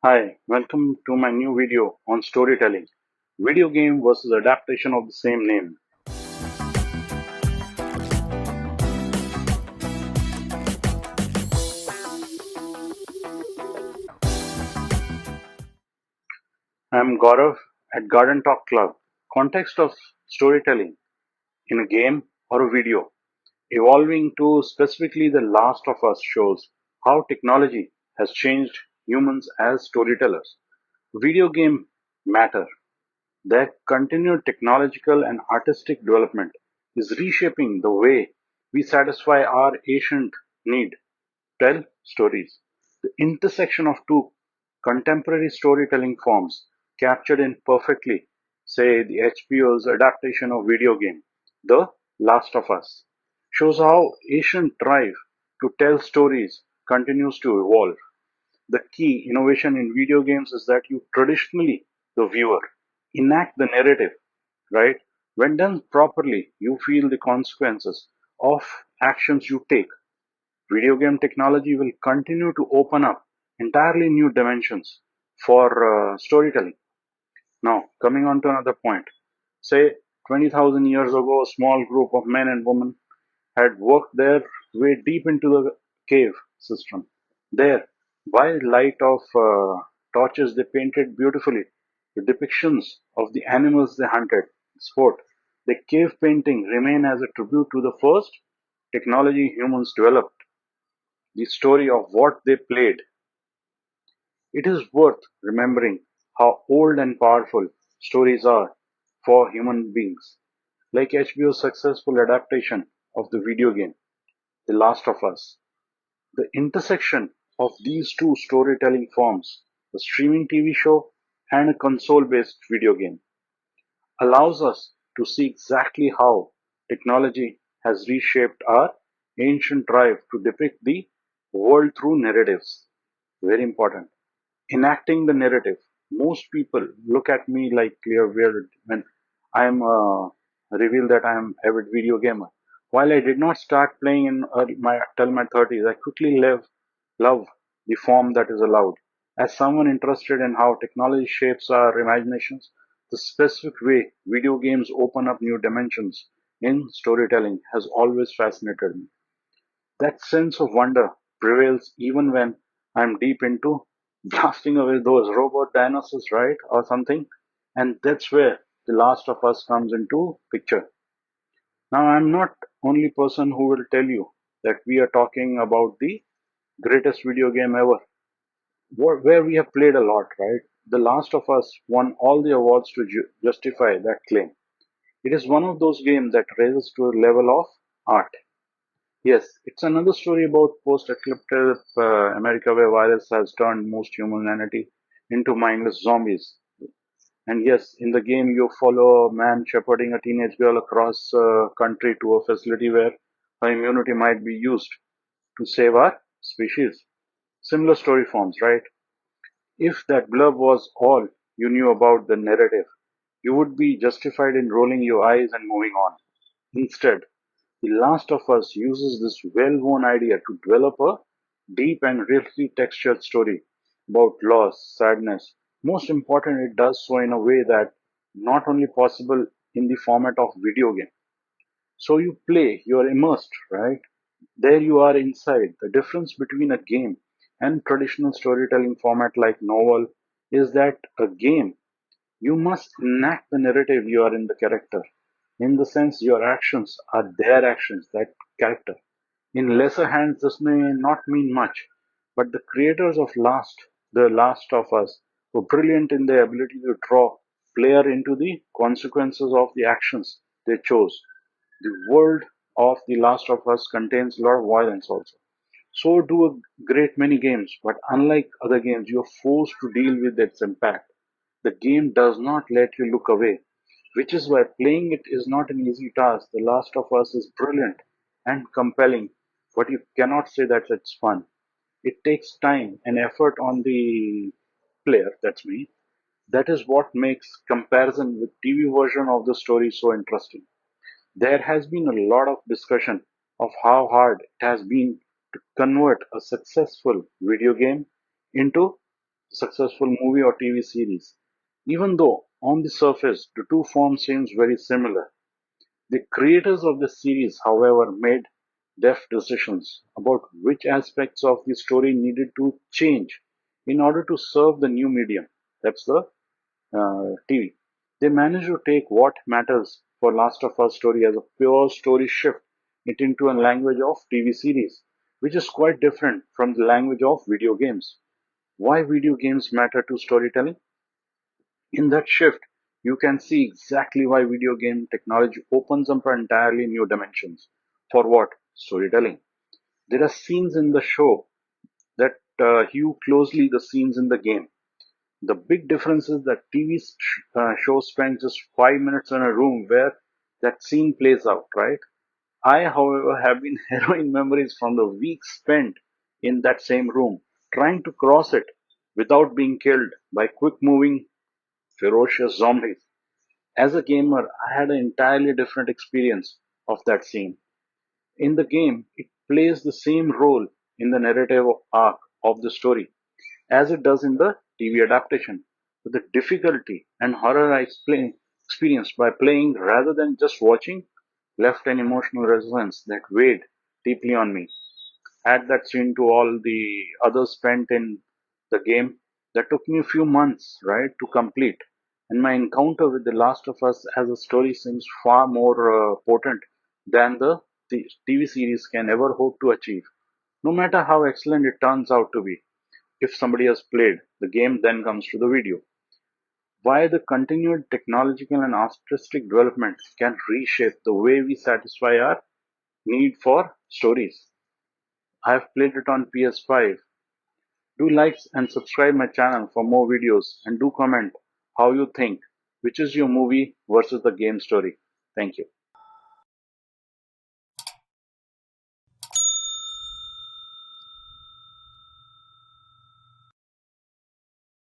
Hi, welcome to my new video on storytelling. Video game versus adaptation of the same name. I'm Gaurav at Garden Talk Club. Context of storytelling in a game or a video. Evolving to specifically The Last of Us shows how technology has changed humans as storytellers. Video game matter. Their continued technological and artistic development is reshaping the way we satisfy our ancient need to tell stories. The intersection of two contemporary storytelling forms captured in perfectly, say the HBO's adaptation of video game, The Last of Us, shows how ancient drive to tell stories continues to evolve. The key innovation in video games is that you traditionally, the viewer, enact the narrative, right? When done properly, you feel the consequences of actions you take. Video game technology will continue to open up entirely new dimensions for storytelling. Now, coming on to another point. Say 20,000 years ago, a small group of men and women had worked their way deep into the cave system. There, by light of torches, they painted beautifully the depictions of the animals they hunted. Sport. The cave painting remain as a tribute to the first technology humans developed, the story of what they played. It is worth remembering how old and powerful stories are for human beings, like HBO's successful adaptation of the video game, The Last of Us. The intersection of these two storytelling forms, a streaming TV show and a console based video game, allows us to see exactly how technology has reshaped our ancient drive to depict the world through narratives. Very important. Enacting the narrative. Most people look at me like you're weird when I'm reveal that I'm avid video gamer. While I did not start playing in my till my 30s, I quickly love the form that is allowed. As someone interested in how technology shapes our imaginations, the specific way video games open up new dimensions in storytelling has always fascinated me. That sense of wonder prevails even when I'm deep into blasting away those robot dinosaurs, right? Or something. And that's where The Last of Us comes into picture. Now, I'm not only person who will tell you that we are talking about the greatest video game ever, where we have played a lot, right? The Last of Us won all the awards to justify that claim. It is one of those games that raises to a level of art. Yes, it's another story about post-apocalyptic America where virus has turned most humanity into mindless zombies. And yes, in the game you follow a man shepherding a teenage girl across country to a facility where her immunity might be used to save our species. Similar story forms, right? If that blurb was all you knew about the narrative, you would be justified in rolling your eyes and moving on. Instead, The Last of Us uses this well-known idea to develop a deep and richly textured story about loss, sadness. Most important, it does so in a way that not only possible in the format of video game. So you play, you are immersed, right? There you are inside. The difference between a game and traditional storytelling format like novel is that a game you must enact the narrative, you are in the character. In the sense, your actions are their actions, that character. In lesser hands, this may not mean much, but the creators of The Last of Us, were brilliant in their ability to draw player into the consequences of the actions they chose. The world of The Last of Us contains a lot of violence also. So do a great many games, but unlike other games, you're forced to deal with its impact. The game does not let you look away, which is why playing it is not an easy task. The Last of Us is brilliant and compelling, but you cannot say that it's fun. It takes time and effort on the player, that's me. That is what makes comparison with TV version of the story so interesting. There has been a lot of discussion of how hard it has been to convert a successful video game into successful movie or TV series. Even though on the surface the two forms seems very similar, the creators of the series, however, made deft decisions about which aspects of the story needed to change in order to serve the new medium. That's the TV. They managed to take what matters for Last of Us story as a pure story shift it into a language of TV series, which is quite different from the language of video games. Why video games matter to storytelling? In that shift, you can see exactly why video game technology opens up entirely new dimensions. For what? Storytelling. There are scenes in the show that hue closely the scenes in the game. The big difference is that TV show spends just 5 minutes in a room where that scene plays out, right? I, however, have been harrowing memories from the weeks spent in that same room, trying to cross it without being killed by quick moving, ferocious zombies. As a gamer, I had an entirely different experience of that scene. In the game, it plays the same role in the narrative arc of the story as it does in the TV adaptation. But the difficulty and horror I experienced by playing rather than just watching left an emotional resonance that weighed deeply on me. Add that scene to all the others spent in the game that took me a few months, right, to complete. And my encounter with The Last of Us as a story seems far more potent than the TV series can ever hope to achieve. No matter how excellent it turns out to be, if somebody has played, the game then comes to the video. Why the continued technological and artistic development can reshape the way we satisfy our need for stories. I have played it on PS5. Do like and subscribe my channel for more videos and do comment how you think which is your movie versus the game story. Thank you.